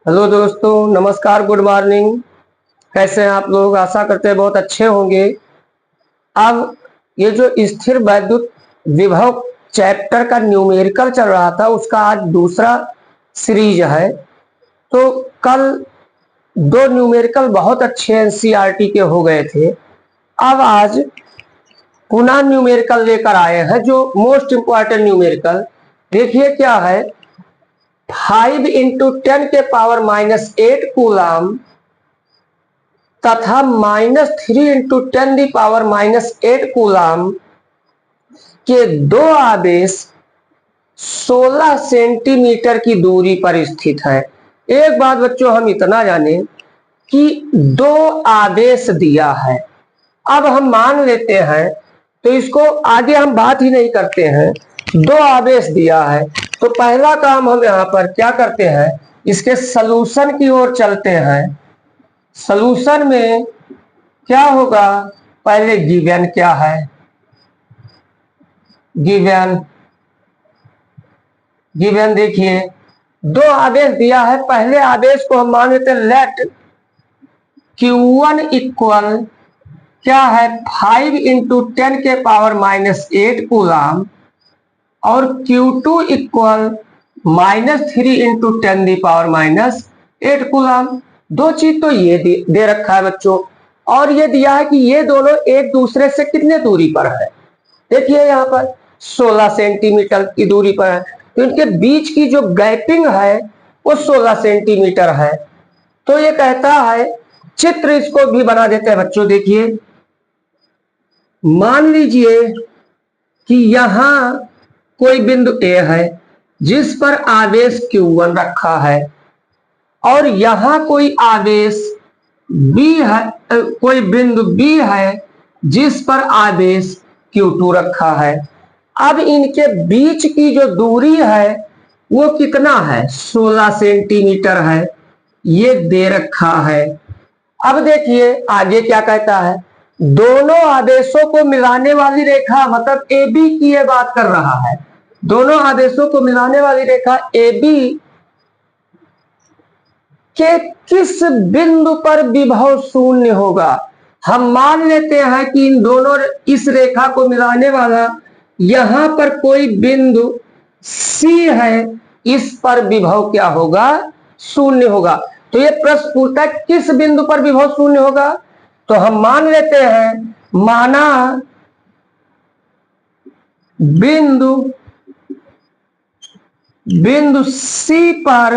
Hello दोस्तों, नमस्कार, good morning. कैसे हैं आप लोग? आशा करते हैं बहुत अच्छे होंगे। अब ये जो स्थिर वैद्युत विभव चैप्टर का न्यूमेरिकल चल रहा था, उसका आज दूसरा सीरीज है। तो कल दो न्यूमेरिकल बहुत अच्छे एनसीईआरटी के हो गए थे। अब आज पुनः न्यूमेरिकल लेकर आए हैं, जो मोस्ट इंपॉर्टेंट न्यूमेरिकल। देखिए क्या है। 5 इंटू 10 के पावर -8 कूलाम तथा -3 इंटू 10 दी पावर -8 कूलाम के दो आवेश 16 सेंटीमीटर की दूरी पर स्थित है। एक बात बच्चों, हम इतना जाने कि दो आवेश दिया है। अब हम मान लेते हैं, तो इसको आगे हम बात ही नहीं करते हैं। दो आवेश दिया है, तो पहला काम हम यहाँ पर क्या करते हैं, इसके सलूशन की ओर चलते हैं। सलूशन में क्या होगा, पहले गिवन क्या है, गिवन देखिए, दो आवेश दिया है। पहले आवेश को हम मान लेते हैं लेट Q1 इक्वल क्या है, 5 इंटू 10 के पावर -8 कूलाम, और Q2 equal -3 into 10 the power -8 coulomb. दो चीज तो ये दे रखा है बच्चों, और ये दिया है कि ये दोनों एक दूसरे से कितने दूरी पर है। देखिए यहाँ पर 16 सेंटीमीटर की दूरी पर है, तो इनके बीच की जो गैपिंग है वो 16 सेंटीमीटर है। तो ये कहता है, चित्र इसको भी बना देते हैं बच्चों। देखिए, मान लीजिए कि यहां कोई बिंदु A है जिस पर आवेश Q1 रखा है, और यहां कोई आवेश B है, कोई बिंदु B है जिस पर आवेश Q2 रखा है। अब इनके बीच की जो दूरी है वो कितना है, 16 सेंटीमीटर है, ये दे रखा है। अब देखिए आगे क्या कहता है, दोनों आवेशों को मिलाने वाली रेखा, मतलब AB की ये बात कर रहा है। दोनों आवेशों को मिलाने वाली रेखा AB के किस बिंदु पर विभव शून्य होगा। हम मान लेते हैं कि इन दोनों, इस रेखा को मिलाने वाला यहां पर कोई बिंदु C है, इस पर विभव क्या होगा, शून्य होगा। तो ये प्रश्न पूछता है किस बिंदु पर विभव शून्य होगा। तो हम मान लेते हैं, माना बिंदु C पर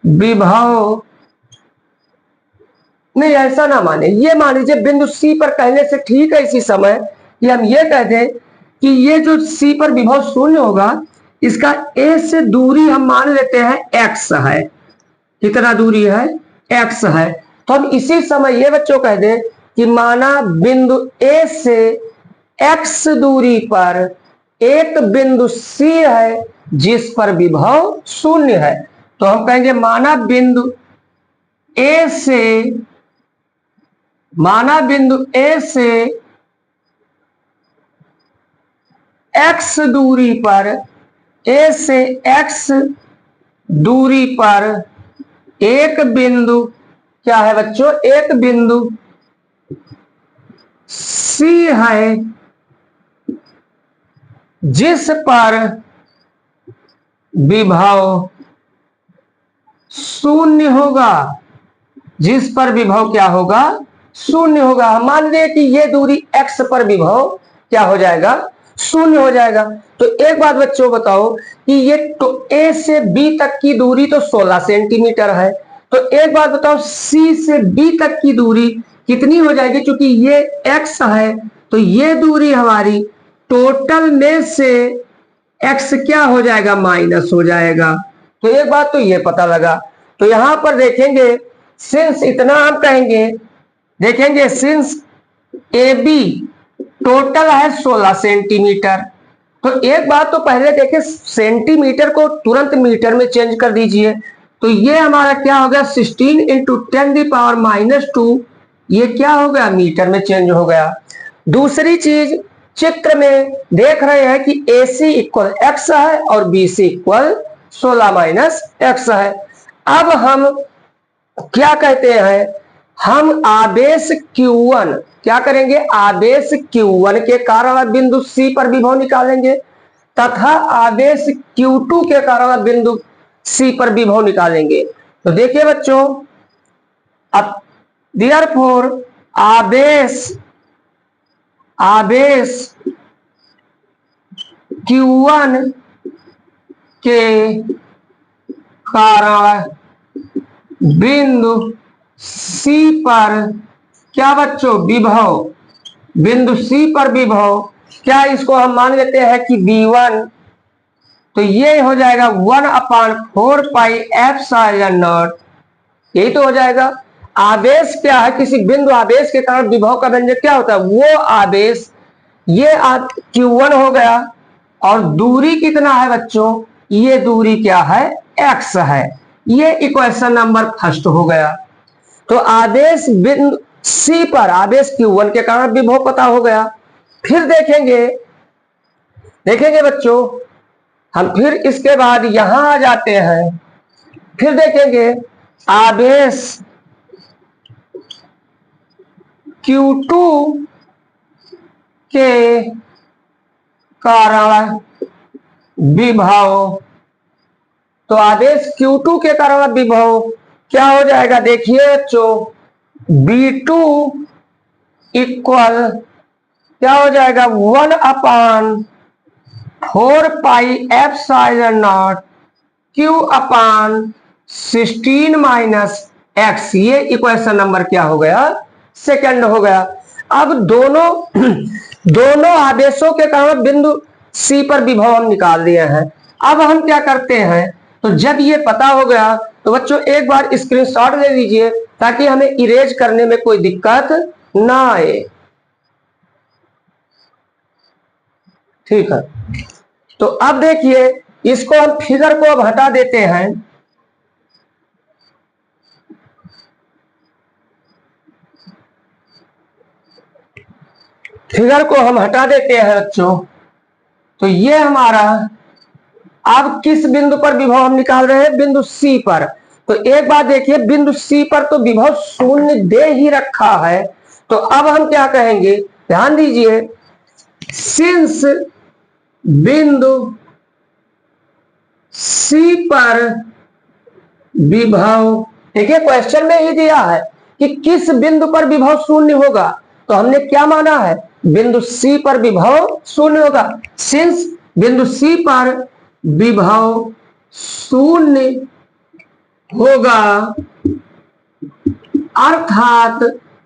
विभव, नहीं ऐसा ना माने, ये मान लीजिए बिंदु C पर कहने से ठीक है इसी समय कि हम ये कह दें कि ये जो C पर विभव शून्य होगा, इसका A से दूरी हम मान लेते हैं x है। कितना दूरी है, x है। तो हम इसी समय ये बच्चों कह दें कि माना बिंदु A से x दूरी पर एक बिंदु C है जिस पर विभव शून्य है। तो हम कहेंगे माना बिंदु A से x दूरी पर, A से x दूरी पर एक बिंदु क्या है बच्चों, एक बिंदु C है जिस पर विभव शून्य होगा, जिस पर विभव क्या होगा, शून्य होगा। हम मान लें कि ये दूरी x पर विभव क्या हो जाएगा, शून्य हो जाएगा। तो एक बात बच्चों बताओ कि ये तो A से B तक की दूरी तो 16 सेंटीमीटर है। तो एक बात बताओ, C से B तक की दूरी कितनी हो जाएगी, क्योंकि ये x है तो ये दूरी हमारी टोटल में से x क्या हो जाएगा, माइनस हो जाएगा। तो एक बात तो ये पता लगा। तो यहां पर देखेंगे, सिंस इतना हम कहेंगे, देखेंगे सिंस AB टोटल है 16 सेंटीमीटर। तो एक बात तो पहले देखें, सेंटीमीटर को तुरंत मीटर में चेंज कर दीजिए। तो ये हमारा क्या हो गया, 16 इंटू 10 दी पावर -2, ये क्या हो गया, मीटर में चेंज हो गया। दूसरी चीज, चित्र में देख रहे हैं कि AC इक्वल x है और BC इक्वल 16 - x है। अब हम क्या कहते हैं, हम आवेश Q1 क्या करेंगे, आवेश Q1 के कारण बिंदु C पर विभव निकालेंगे तथा आवेश Q2 के कारण बिंदु C पर विभव निकालेंगे। तो देखिए बच्चों, अब देयरफॉर आवेश Q1 के कारण बिंदु C पर क्या बच्चों, विभव, बिंदु C पर विभव, क्या इसको हम मान लेते हैं कि V1, तो ये हो जाएगा 1/4 पाई एप्सिलॉन नॉट, यही तो हो जाएगा। आवेश क्या है, किसी बिंदु आवेश के कारण विभव का व्यंजक क्या होता है, वो आवेश, ये Q1 हो गया, और दूरी कितना है बच्चों, ये दूरी क्या है, x है। ये इक्वेशन नंबर फर्स्ट हो गया। तो आवेश बिंदु C पर आवेश Q1 के कारण विभव पता हो गया। फिर देखेंगे बच्चों, हम फिर इसके बाद यहां आ जाते हैं, फिर देखेंगे आवेश Q2 के कारण विभव, तो आवेश Q2 के कारण विभव क्या हो जाएगा, देखिए बच्चों, V2 इक्वल क्या हो जाएगा, 1/4 pi epsilon not Q/16 minus x, ये इक्वेशन नंबर क्या हो गया, सेकंड हो गया। अब दोनों आवेशों के कारण बिंदु C पर विभव हम निकाल दिए हैं। अब हम क्या करते हैं, तो जब ये पता हो गया तो बच्चों एक बार स्क्रीनशॉट ले लीजिए ताकि हमें इरेज करने में कोई दिक्कत ना आए, ठीक है। तो अब देखिए, इसको हम फिगर को अब हटा देते हैं, फिगर को हम हटा देते हैं बच्चों। तो ये हमारा, अब किस बिंदु पर विभव हम निकाल रहे हैं, बिंदु C पर। तो एक बात देखिए, बिंदु C पर तो विभव शून्य दे ही रखा है, तो अब हम क्या कहेंगे, ध्यान दीजिए, सिंस बिंदु C पर विभव, देखिए क्वेश्चन में ही दिया है कि किस बिंदु पर विभव शून्य होगा, तो हमने क्या माना है, बिंदु C पर विभव शून्य होगा। सिंस बिंदु C पर विभव शून्य होगा, अर्थात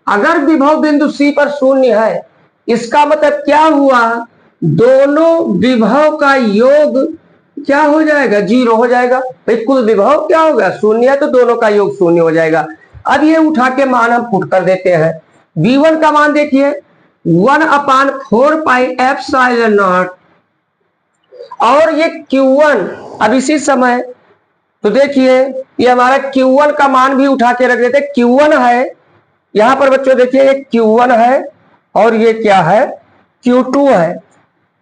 अगर विभव बिंदु C पर शून्य है, इसका मतलब क्या हुआ, दोनों विभव का योग क्या हो जाएगा, 0 हो जाएगा। भाई कुल विभव क्या होगा, शून्य है, तो दोनों का योग शून्य हो जाएगा। अब ये उठा के मान हम पुट कर देते हैं। V1 का मान देखिए 1/4 पाई एप्सिलॉन नॉट, और ये Q1 अब इसी समय, तो देखिए ये हमारा Q1 का मान भी उठा के रख देते, Q1 है यहां पर बच्चों, देखिए ये Q1 है और ये क्या है, Q2 है।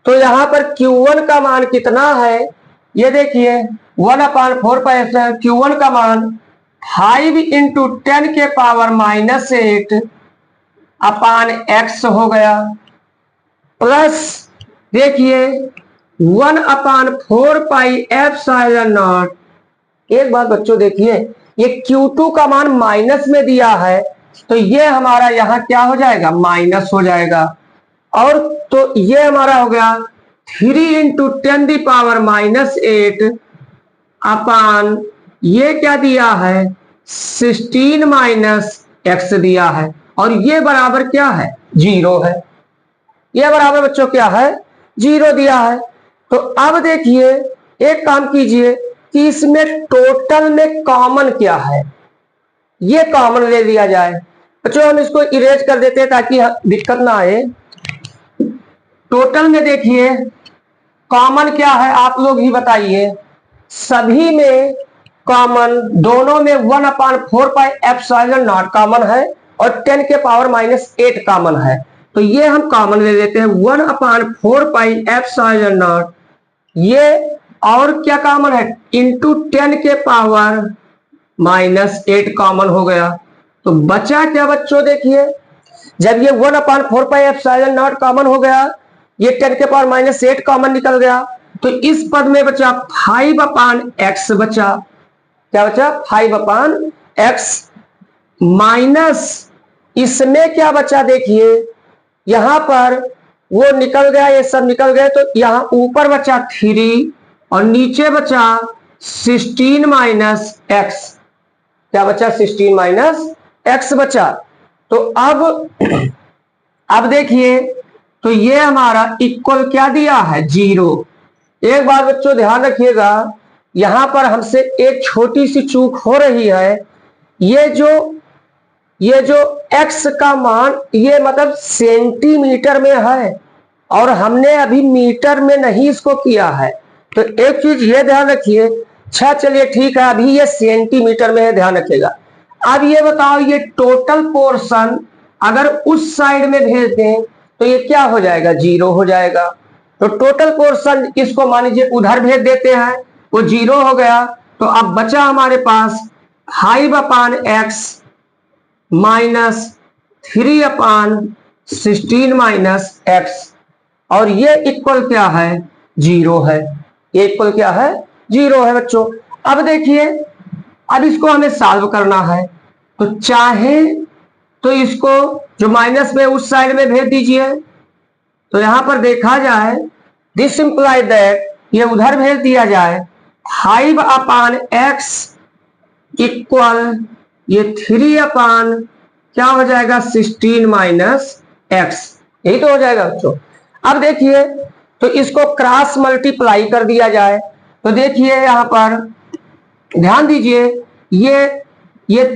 तो यहां पर Q1 का मान कितना है, ये देखिए 1/4 पाई Q1 का मान 5 × 10 के पावर -8 अपान x हो गया, प्लस देखिए 1/4 पाई एप्सिलॉन नॉट। एक बात बच्चों देखिए, ये Q2 का मान माइनस में दिया है, तो ये हमारा यहां क्या हो जाएगा, माइनस हो जाएगा, और तो ये हमारा हो गया 3 × 10 की पावर -8 अपान ये क्या दिया है, 16 माइनस x दिया है, और ये बराबर क्या है, 0 है। ये बराबर बच्चों क्या है, 0 दिया है। तो अब देखिए एक काम कीजिए कि इसमें टोटल में कॉमन क्या है, ये कॉमन ले लिया जाए। बच्चों हम इसको इरेज कर देते हैं ताकि दिक्कत ना आए। टोटल में देखिए कॉमन क्या है, आप लोग ही बताइए, सभी में कॉमन, दोनों में 1/4 पाई एप्सिलॉन नॉट कॉमन है और 10 के पावर -8 कॉमन है, तो ये हम कॉमन ले लेते हैं 1/4 पाई एप्सिलॉन नॉट। ये और क्या कॉमन है, इंटू 10 के पावर -8 कॉमन हो गया। तो बचा क्या बच्चों, देखिए जब ये 1/4πε0 कॉमन हो गया, ये 10⁻⁻8 कॉमन निकल गया, तो इस पद में बचा 5/x बचा। क्या बचा? 5/x माइनस इसमें क्या बचा, देखिए यहां पर वो निकल गया, ये सब निकल गए, तो यहां ऊपर बचा 3 और नीचे बचा 16 - x। क्या बचा? 16 - x बचा। तो अब देखिए, तो ये हमारा इक्वल क्या दिया है? 0। एक बात बच्चों ध्यान रखिएगा, यहां पर हमसे एक छोटी सी चूक हो रही है। ये जो x का मान, ये मतलब सेंटीमीटर में है और हमने अभी मीटर में नहीं इसको किया है। तो एक चीज ये ध्यान रखिए। अच्छा चलिए ठीक है, अभी ये सेंटीमीटर में है, ध्यान रखिएगा। अब ये बताओ, ये टोटल पोर्शन अगर उस साइड में भेज दें तो ये क्या हो जाएगा? 0 हो जाएगा। तो टोटल पोर्शन इसको मान लीजिए उधर भेज देते हैं, वो 0 हो गया। तो अब बचा हमारे पास 5/x माइनस 3/16 - x, और ये इक्वल क्या है? 0 है। ये इक्वल क्या है? 0 है बच्चों। अब देखिए, अब इसको हमें सॉल्व करना है, तो चाहे तो इसको जो माइनस में उस साइड में भेज दीजिए। तो यहां पर देखा जाए, दिस इंप्लाई दैट ये उधर भेज दिया जाए, 5/x इक्वल ये 3 क्या हो जाएगा? 16 - x। यही तो हो जाएगा बच्चों। अब देखिए, तो इसको क्रॉस मल्टीप्लाई कर दिया जाए, तो देखिए यहां पर ध्यान दीजिए, ये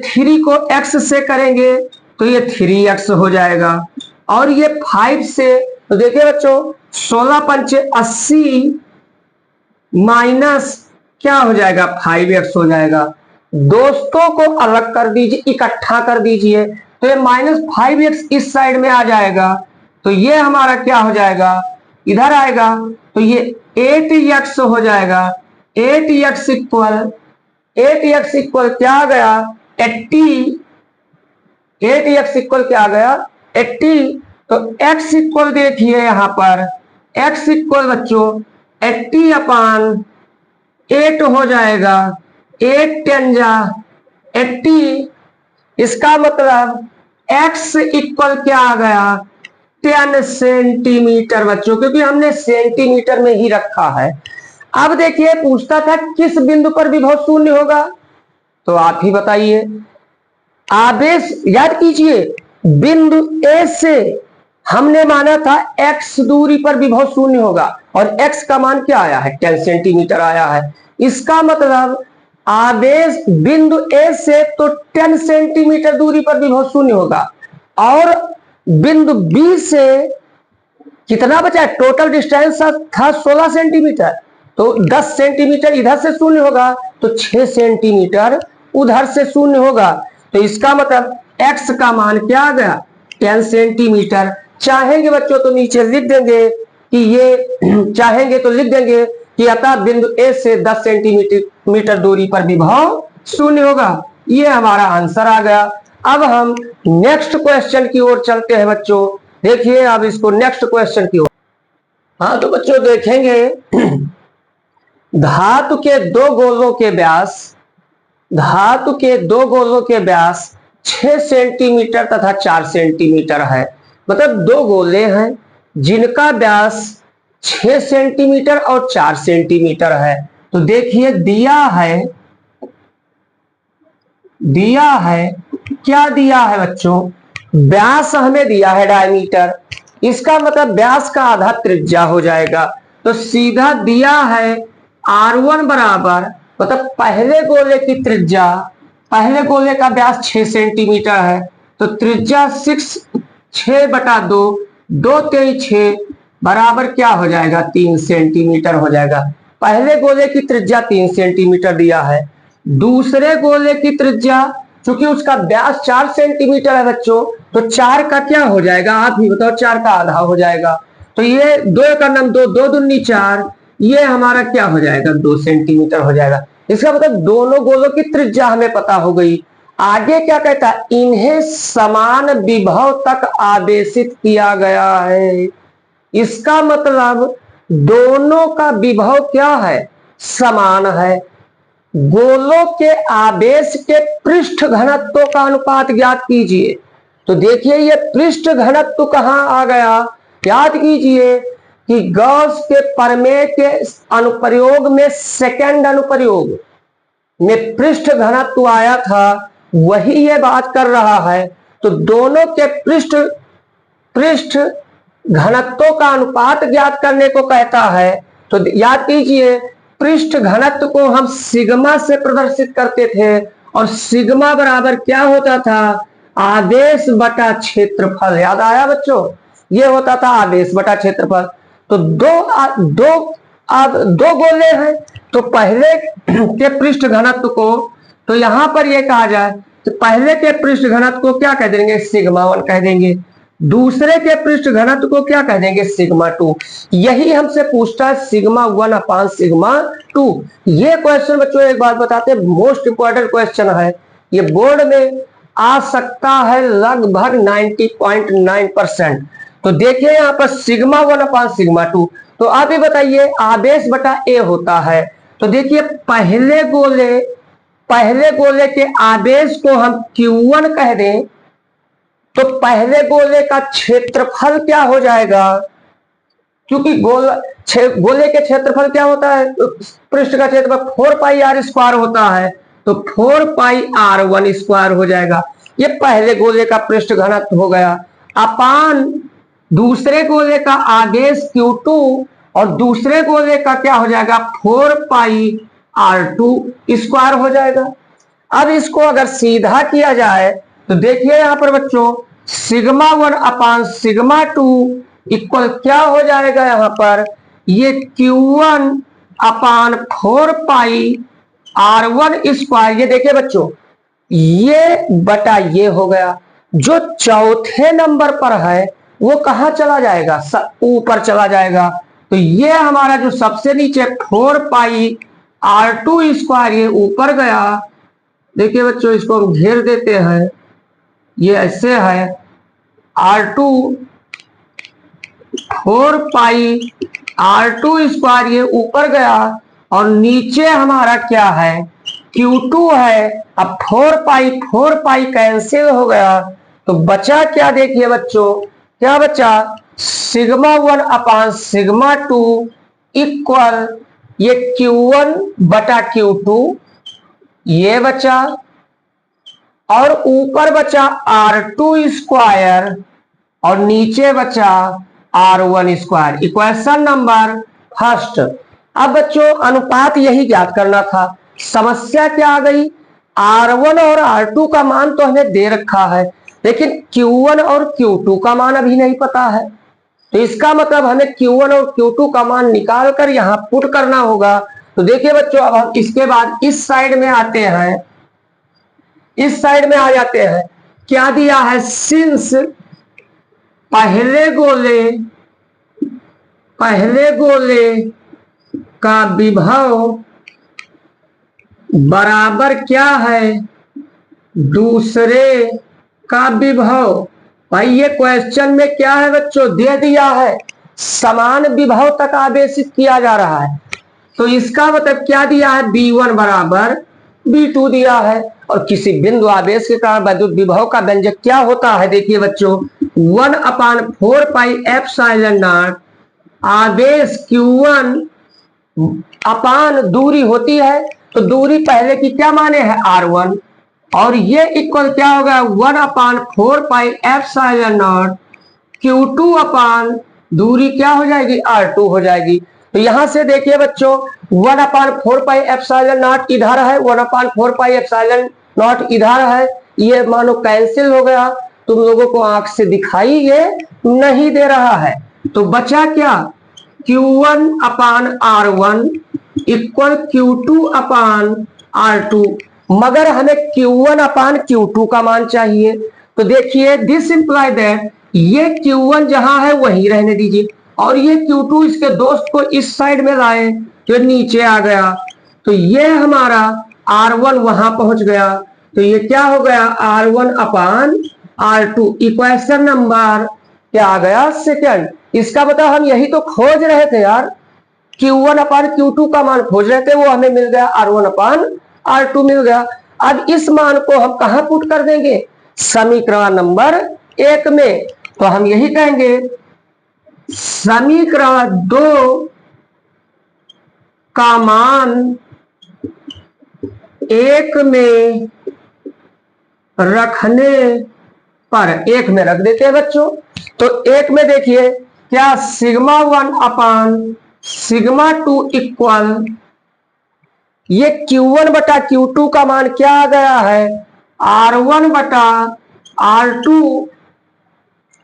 3 को x से करेंगे तो ये 3x हो जाएगा, और ये 5 से, तो देखिए बच्चों 16×5 = 80 माइनस क्या हो जाएगा? 5x हो जाएगा। दोस्तों को अलग कर दीजिए, इकट्ठा कर दीजिए, तो ये -5x इस साइड में आ जाएगा, तो ये हमारा क्या हो जाएगा? इधर आएगा, तो ये 8x हो जाएगा। 8x इक्वल क्या आ गया? 80। 8x इक्वल क्या आ गया? 80। तो x इक्वल देखिए यहां पर, x इक्वल बच्चों 80/8 हो जाएगा। 8 10 जा 80। इसका मतलब x इक्वल क्या आ गया? 10 सेंटीमीटर बच्चों, क्योंकि हमने सेंटीमीटर में ही रखा है। अब देखिए, पूछता था किस बिंदु पर विभव शून्य होगा, तो आप ही बताइए। आवेश याद कीजिए, बिंदु A से हमने माना था x दूरी पर विभव शून्य होगा, और x का मान क्या आया है? 10 सेंटीमीटर आया है। इसका मतलब आवेश बिंदु A से तो 10 सेंटीमीटर दूरी पर विभव शून्य होगा, और बिंदु B से कितना बचा? टोटल डिस्टेंस था 16 सेंटीमीटर, तो 10 सेंटीमीटर इधर से शून्य होगा, तो 6 सेंटीमीटर उधर से शून्य होगा। तो इसका मतलब x का मान क्या आ गया? 10 सेंटीमीटर। चाहेंगे बच्चों तो नीचे लिख देंगे कि ये चाहेंगे तो लिख देंगे कि अतः बिंदु A से 10 सेंटीमीटर दूरी पर विभव शून्य होगा। ये हमारा आंसर आ गया। अब हम नेक्स्ट क्वेश्चन की ओर चलते हैं बच्चों। देखिए अब इसको नेक्स्ट क्वेश्चन की ओर। हाँ तो बच्चों देखेंगे, धातु के दो गोलों के व्यास 6 सेंटीमीटर तथा 4 सेंटीमीटर है। मतलब दो गोले हैं जिनका व्यास 6 सेंटीमीटर और 4 सेंटीमीटर है। तो देखिए दिया है क्या दिया है बच्चों? व्यास हमें दिया है डायमीटर, इसका मतलब व्यास का आधा त्रिज्या हो जाएगा। तो सीधा दिया है R1 बराबर, मतलब पहले गोले की त्रिज्या, पहले गोले का व्यास 6 सेंटीमीटर है, तो त्रिज्या 6/2, 2 3 6 बराबर क्या हो जाएगा? 3 सेंटीमीटर हो जाएगा। पहले गोले की त्रिज्या 3 सेंटीमीटर दिया है। दूसरे गोले की त्रिज्या, क्योंकि उसका व्यास 4 सेंटीमीटर है बच्चों, तो 4 का क्या हो जाएगा? आप ही बताओ। 4 का आधा हो जाएगा, तो ये 2 का नम 2, 2 दूनी 4, ये हमारा क्या हो जाएगा? 2 सेंटीमीटर हो जाएगा। इसका मतलब दोनों गोलों की त्रिज्या हमें पता हो गई। आगे क्या कहता है, इन्हें समान विभव तक आवेशित किया गया है। इसका मतलब दोनों का विभव क्या है, समान है। गोलों के आवेश के पृष्ठ घनत्व का अनुपात ज्ञात कीजिए। तो देखिए ये पृष्ठ घनत्व कहां आ गया, याद कीजिए कि गॉस के प्रमेय के अनुप्रयोग में सेकंड अनुप्रयोग में पृष्ठ घनत्व आया था, वही ये बात कर रहा है। तो दोनों के पृष्ठ घनत्व का अनुपात ज्ञात करने को कहता है। तो याद कीजिए पृष्ठ घनत्व को हम सिग्मा से प्रदर्शित करते थे, और सिग्मा बराबर क्या होता था, आवेश बटा क्षेत्रफल। याद आया बच्चों, ये होता था आवेश बटा क्षेत्रफल। तो दो गोले हैं, तो पहले के पृष्ठ घनत्व को, तो यहां पर ये कहा जाए तो पहले के पृष्ठ घनत्व को क्या कह देंगे, सिग्मा 1 कह देंगे। दूसरे के पृष्ठ घनत्व को क्या कह देंगे, सिग्मा 2। यही हमसे पूछता है सिग्मा 1 अपान सिग्मा 2। ये क्वेश्चन बच्चों एक बात बताते हैं, मोस्ट इंपॉर्टेंट क्वेश्चन है, ये बोर्ड में आ सकता है लगभग 90.9%। तो देखिए यहाँ पर सिग्मा 1 अपान सिग्मा 2। तो आप ही बताइए आवेश बटा ए होता है। तो देखिए पहले गोले के आवेश को हम Q1 कह दें, तो पहले गोले का क्षेत्रफल क्या हो जाएगा, क्योंकि गोले के क्षेत्रफल क्या होता है, पृष्ठ का क्षेत्रफल 4 पाई आर स्क्वायर होता है, तो 4 पाई R1 स्क्वायर हो जाएगा। ये पहले गोले का पृष्ठ घनत्व हो गया, अपान दूसरे गोले का आवेश Q2, और दूसरे गोले का क्या हो जाएगा, 4 पाई R2 स्क्वायर हो जाएगा। अब इसको अगर सीधा किया जाए तो देखिए यहां पर बच्चों सिग्मा 1 अपान सिग्मा 2 इक्वल क्या हो जाएगा, यहां पर ये Q1 अपान 4 पाई R1 स्क्वायर। ये देखिए बच्चों ये बटा ये हो गया। जो चौथे नंबर पर है वो कहां चला जाएगा, ऊपर चला जाएगा। तो ये हमारा जो सबसे नीचे 4 पाई R2 स्क्वायर ये ऊपर गया। देखिए बच्चों इसको हम घेर देते हैं, ये ऐसे है R2 4 पाई R2 स्क्वायर ये ऊपर गया, और नीचे हमारा क्या है Q2 है। अब 4 पाई कैंसिल हो गया, तो बचा क्या, देखिए बच्चों क्या बचा, सिग्मा 1 अपान सिग्मा 2 इक्वल ये Q1 बटा Q2 ये बचा, और ऊपर बचा R2 स्क्वायर और नीचे बचा R1 square. Equation number first. अब बच्चों अनुपात यही ज्ञात करना था। समस्या क्या आ गई, R1 और R2 का मान तो हमें दे रखा है, लेकिन Q1 और Q2 का मान अभी नहीं पता है। तो इसका मतलब हमें Q1 और Q2 का मान निकाल कर यहां पुट करना होगा। तो देखिए बच्चों अब हम इसके बाद इस साइड में आते हैं, इस साइड में आ जाते हैं। क्या दिया है, सिंस पहले गोले का विभव बराबर क्या है, दूसरे का विभव। भाई ये क्वेश्चन में क्या है बच्चों, दे दिया है समान विभव तक आवेशित किया जा रहा है। तो इसका मतलब क्या दिया है, B1 बराबर B2 दिया है, और किसी बिंदु आवेश के कारण वैद्युत विभव का व्यंजक क्या होता है, देखिए बच्चों 1 अपान 4 पाई एप्सिलॉन नॉट आवेश Q1 अपान दूरी होती है, तो दूरी पहले की क्या माने है R1, और ये इक्वल क्या होगा 1 अपान 4 पाई एप्सिलॉन नॉट Q2 अपान दूरी क्या हो जाएगी R2 हो जाएगी। तो यहां से देखिए बच्चों 1 अपान 4 पाई एप्सिलॉन नॉट इधर है, 1 अपान 4 पाई एप्सिलॉन नॉट इधर है, ये मानो कैंसिल हो गया। तुम लोगों को आंख से दिखाई ये नहीं दे रहा है। तो बचा क्या, Q1 अपान R1 इक्वल Q2 अपान R2, मगर हमें Q1 अपान Q2 का मान चाहिए। तो देखिए दिस इंप्लाई दैट ये Q1 जहां है वहीं रहने दीजिए, और ये Q2 इसके दोस्त को इस साइड में लाए, जो नीचे आ गया। तो ये हमारा R1 वहां पहुंच गया, तो ये क्या हो गया R1 अपान R2। इक्वेशन नंबर क्या आ गया सेकंड। इसका बताओ हम यही तो खोज रहे थे यार, Q1 अपान Q2 का मान खोज रहे थे, वो हमें मिल गया R1 अपान R2 मिल गया। अब इस मान को हम कहां पुट कर देंगे, समीकरण नंबर 1 में। तो हम यही कहेंगे समीकरण 2 का मान 1 में रखने पर, 1 में रख देते हैं बच्चों। तो 1 में देखिए क्या सिग्मा 1 अपान सिग्मा 2 इक्वल, ये Q1 बटा Q2 का मान क्या आ गया है R1 बटा R2,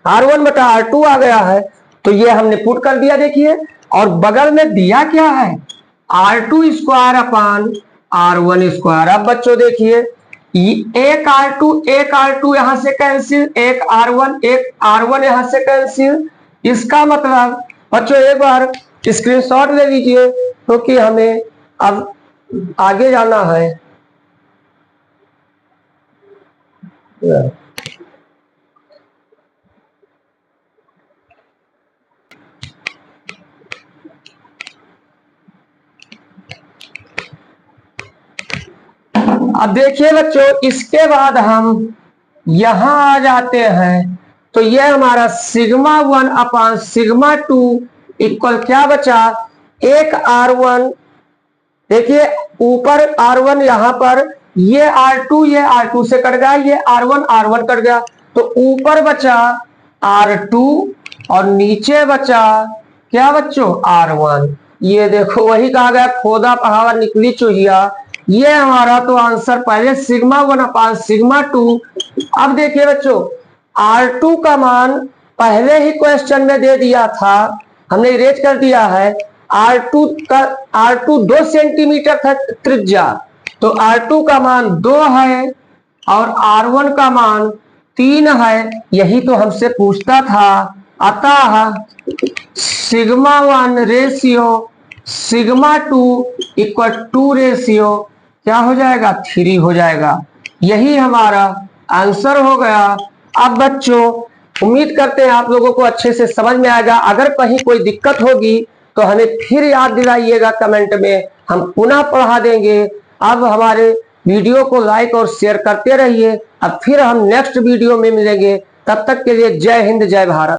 R1 बटा R2 आ गया है। तो ये हमने पुट कर दिया देखिए, और बगल में दिया क्या है R2 square upon R1 square. अब बच्चों देखिए एक R2 यहां से कैंसिल, एक R1 यहां से कैंसिल। इसका मतलब बच्चों एक बार स्क्रीनशॉट ले लीजिए, क्योंकि हमें अब आगे जाना है। अब देखिए बच्चों, इसके बाद हम यहां आ जाते हैं, तो ये हमारा सिग्मा 1 अपान सिग्मा 2 इक्वल क्या बचा, एक R1। देखिए ऊपर R1, यहां पर ये R2 से कट गया, ये R1 कट गया, तो ऊपर बचा R2 और नीचे बचा क्या बच्चों R1। ये देखो वही कहा गया खोदा पहावा निकली चूहिया। ये हमारा तो आंसर पहले सिग्मा 1 अपान सिग्मा 2। अब देखिए बच्चों R2 का मान पहले ही क्वेश्चन में दे दिया था, हमने इरेज कर दिया है। R2 2 सेंटीमीटर था त्रिज्या, तो R2 का मान 2 है और R1 का मान 3 है, यही तो हमसे पूछता था। अतः sigma 1 ratio sigma 2 equal 2 ratio क्या हो जाएगा 3 हो जाएगा। यही हमारा आंसर हो गया। अब बच्चों उम्मीद करते हैं आप लोगों को अच्छे से समझ में आएगा। अगर कहीं कोई दिक्कत होगी तो हमें फिर याद दिलाइएगा कमेंट में, हम पुनः पढ़ा देंगे। अब हमारे वीडियो को लाइक और शेयर करते रहिए। अब फिर हम नेक्स्ट वीडियो में मिलेंगे, तब तक के लिए जय हिंद जय भारत।